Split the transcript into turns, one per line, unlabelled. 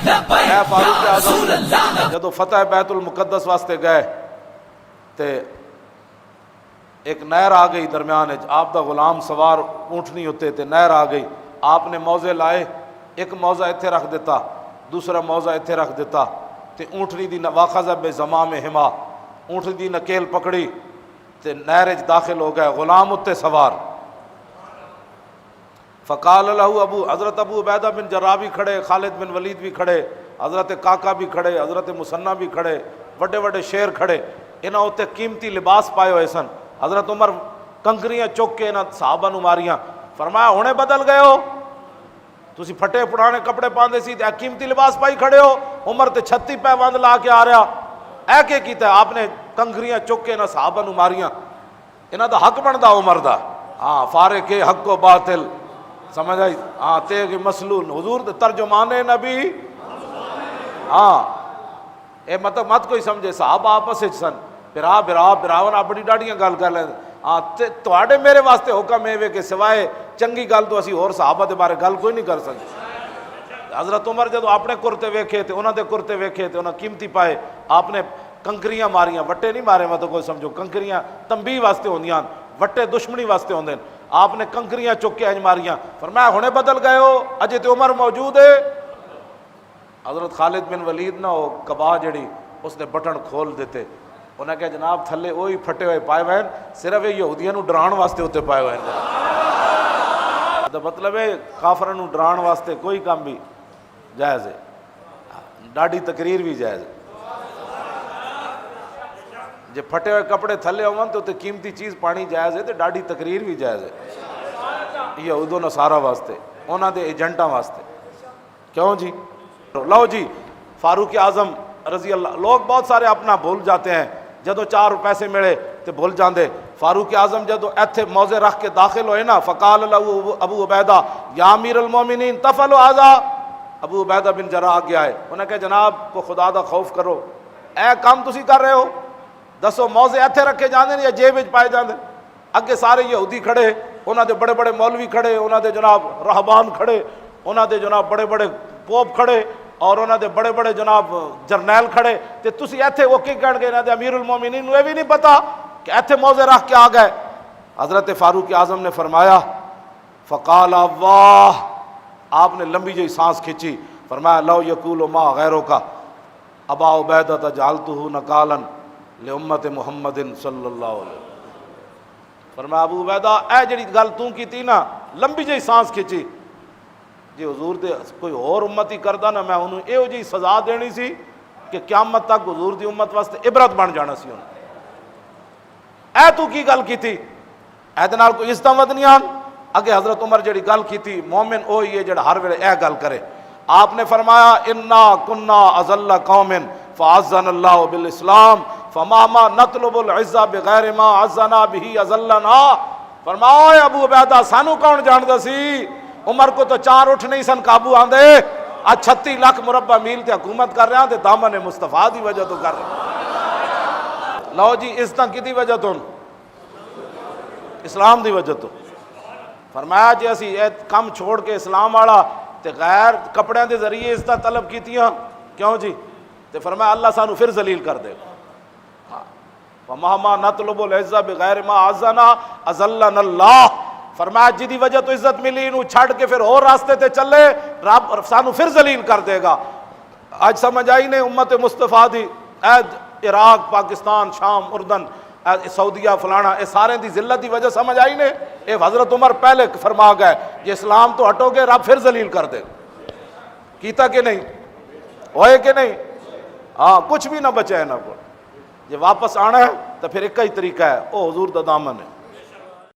اے فاروق اعظم جدو فتح بیت المقدس واسطے گئے تے ایک نہر آ گئی درمیان، آپ دا غلام سوار اونٹنی ہوتے تے نہر آ گئی، آپ نے موزے لائے، ایک موزہ اتھے رکھ دیتا، دوسرا موزہ اتھے رکھ دیتا تے اونٹنی دی واخذ بزمام حما، اونٹنی دی نکیل پکڑی تے نہر وچ داخل ہو گئے، غلام اتے سوار۔ فقال له حضرت ابو عبیدہ بن جراح بھی کھڑے، خالد بن ولید بھی کھڑے، حضرت کاکا بھی کھڑے، حضرت مثنیٰ بھی کھڑے، بڑے بڑے شیر کھڑے، انہاں اتنے قیمتی لباس پائے ہوئے سن۔ حضرت عمر کنکریاں چک کے انہاں صحابہ نو ماریاں، فرمایا ہونے بدل گئے ہو، تسی پھٹے پرانے کپڑے پاندے سی تے قیمتی لباس پائی کھڑے ہو، عمر تے 36 پیوند لا کے آ رہا، اے کہ کیتا ہے آپ نے کنکریاں چک کے انہاں صحابہ نو ماریاں، انہاں دا حق بندا عمر دا، ہاں فارق حق و باطل، سمجھ آئی، ہاں تیغ مسلول، حضور ترجمان نبی، ہاں اے مت کوئی سمجھے، صحابہ آپس وچ سن، براونا بڑی ڈاڑیاں گل کر لیں، ہاں تواڈے میرے واسطے حکم ہے کہ سوائے چنگی گل تو اسی اور صحابہ دے بارے گل کوئی نہیں کر سکتے۔ حضرت عمر جدو اپنے کرتے ویکھے تے انہاں دے کرتے ویکھے تے انہاں قیمتی پائے، آپ نے کنکریاں ماریاں، وٹے نہیں مارے، مت کوئی سمجھو کنکریاں تنبیہ واسطے ہوندیاں، وٹے دشمنی واسطے ہوندے، آپ نے کنکریاں چک کے انج ماریاں، فرمایا ہونے بدل گئے ہو، اجے تے عمر موجود ہے۔ حضرت خالد بن ولید نہ ہو کبا جڑی اس نے بٹن کھول دیتے، انہیں کہا جناب تھلے وہی پھٹے ہوئے پائے ہوئے ہیں، صرف یہ یہودیاں نو ڈران واسطے ہوتے پائے ہوئے ہیں، تو مطلب ہے کافراں نو ڈران واسطے کوئی کام بھی جائز ہے، ڈاڑھی تقریر بھی جائز ہے، جے پھٹے ہوئے کپڑے تھلے ہون تو قیمتی چیز پانی جائز ہے، تو ڈاڑھی تقریر بھی جائز ہے، یہود و نصارہ واسطے، انہاں دے ایجنٹاں واسطے، کیوں جی؟ لو جی فاروق اعظم رضی اللہ، لوگ بہت سارے اپنا بھول جاتے ہیں، جدو 4 پیسے ملے تو بھول جاندے، فاروق اعظم جدو ایتھے موزے رکھ کے داخل ہوئے نا، فقال له ابو عبیدہ یا امیر المومنین تفعل هذا، ابو عبیدہ بن جراح آگے آئے، انہوں نے کہا جناب کو خدا دا خوف کرو، اے کام تسی کر رہے ہو، دسو موزے ایتھے رکھے جاندے یا جیب وچ پائے جاندے؟ اگے سارے یہودی کھڑے، انہاں دے بڑے بڑے مولوی کھڑے، انہاں دے جناب راہبان کھڑے، انہاں دے جناب بڑے بڑے پوپ کھڑے، اور انہاں دے بڑے بڑے جناب جرنیل کھڑے، تے تسی ایتھے وہ کی کہن گے، انہاں دے امیر المومنین نو یہ بھی نہیں پتا کہ ایتھے موزے رکھ کے آ گئے۔ حضرت فاروق اعظم نے فرمایا فقال واہ، آپ نے لمبی جی سانس کھینچی، فرمایا لو یقول ما غیروں کا ابا عبیدہ جعلتہ نکالا لامت محمد صلی اللہ علیہ وسلم، فرمایا ابو عبیدہ اے جڑی گل تو کیتی نا، لمبی جی سانس کھینچی، جی حضور دے کوئی اور امت ہی کردا نا، میں انہوں ایہو جی سزا دینی سی کہ قیامت تک حضور دی امت واسطے عبرت بن جانا سی انہوں، اے تو کی گل کیتی، اے دے نال کوئی عزت ودنی آن۔ اگے حضرت عمر جڑی گل کیتی، مومن وہی ہے جڑا ہر ویلے اے گل کرے، آپ نے فرمایا انا کنا اذل قوم فاعزنا اللہ بالاسلام فما ما نطلب العزہ بغیر ما عزنا به اذلنا، فرمایا اے ابو عبیدہ سانو کون جاندا سی، عمر کو تو 4 اٹھ نہیں سن قابو آندے، آج 36 لاکھ مربع میل تے حکومت کر رہے ہیں تے دامن مصطفیٰ دی وجہ تو کر رہے ہیں۔ لو جی عزتاں کدی وجہ تو، اسلام دی وجہ تو، فرمایا جی اسی اے کم چھوڑ کے اسلام والا تے غیر کپڑیاں دے ذریعے عزتاں طلب کیتیاں، کیوں جی؟ تے فرمایا اللہ سانو پھر ذلیل کر دے گا، وَمَا نَطْلُبُ الْعِزَّةَ بِغَيْرِ مَا عَزَّنَا أَذَلَّنَا اللَّهُ، فرمایا جدی وجہ تو عزت ملی انہوں چھڑ کے پھر اور راستے تے چلے، رب سانو پھر ذلیل کر دے گا۔ آج سمجھ آئی نے امت مصطفیٰ دی، عراق، پاکستان، شام، اردن، سعودیہ فلانا، اے سارے دی ذلت دی وجہ سمجھ آئی نے، اے حضرت عمر پہلے فرما گئے یہ اسلام تو ہٹو گے رب پھر ذلیل کر دے گا، کیتا کہ نہیں ہوئے کہ نہیں؟ ہاں کچھ بھی نہ بچے نہ کوئی، یہ واپس آنا ہے تو پھر ایک ہی طریقہ ہے، او حضور دا دامن ہے۔